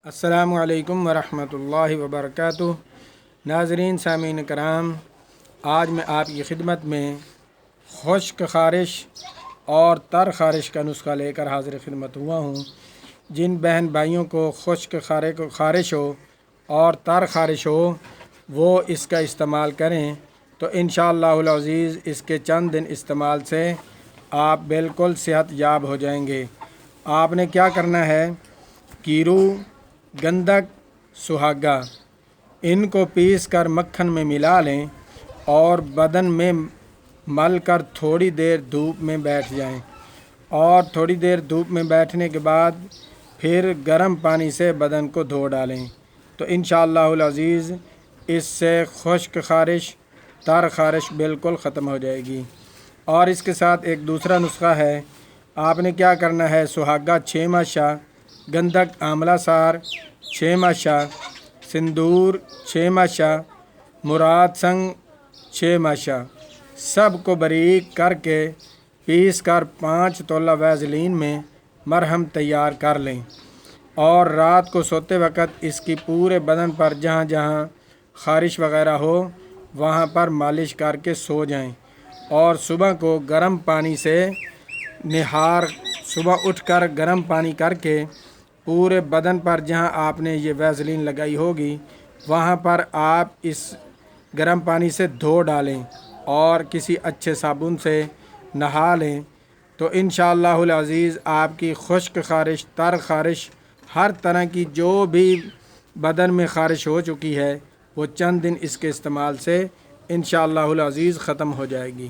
السلام علیکم ورحمۃ اللہ وبرکاتہ۔ ناظرین سامعین کرام، آج میں آپ کی خدمت میں خشک خارش اور تر خارش کا نسخہ لے کر حاضر خدمت ہوا ہوں۔ جن بہن بھائیوں کو خشک خارش ہو اور تر خارش ہو وہ اس کا استعمال کریں تو انشاءاللہ العزیز اس کے چند دن استعمال سے آپ بالکل صحت یاب ہو جائیں گے۔ آپ نے کیا کرنا ہے، کیرو، گندک، سہاگا، ان کو پیس کر مکھن میں ملا لیں اور بدن میں مل کر تھوڑی دیر دھوپ میں بیٹھ جائیں، اور تھوڑی دیر دھوپ میں بیٹھنے کے بعد پھر گرم پانی سے بدن کو دھو ڈالیں تو انشاءاللہ العزیز اس سے خشک خارش، تر خارش بالکل ختم ہو جائے گی۔ اور اس کے ساتھ ایک دوسرا نسخہ ہے، آپ نے کیا کرنا ہے، سہاگا 6 ماشا، گندک آملہ سار 6 ماشا، سندور 6 ماشا، مراد سنگ 6 ماشا، سب کو باریک کر کے پیس کر 5 تولہ ویزلین میں مرہم تیار کر لیں، اور رات کو سوتے وقت اس کی پورے بدن پر جہاں جہاں خارش وغیرہ ہو وہاں پر مالش کر کے سو جائیں، اور صبح کو گرم پانی سے صبح اٹھ کر گرم پانی کر کے پورے بدن پر جہاں آپ نے یہ ویزلین لگائی ہوگی وہاں پر آپ اس گرم پانی سے دھو ڈالیں اور کسی اچھے صابن سے نہا لیں تو انشاءاللہ العزیز آپ کی خشک خارش، تر خارش، ہر طرح کی جو بھی بدن میں خارش ہو چکی ہے وہ چند دن اس کے استعمال سے انشاءاللہ العزیز ختم ہو جائے گی۔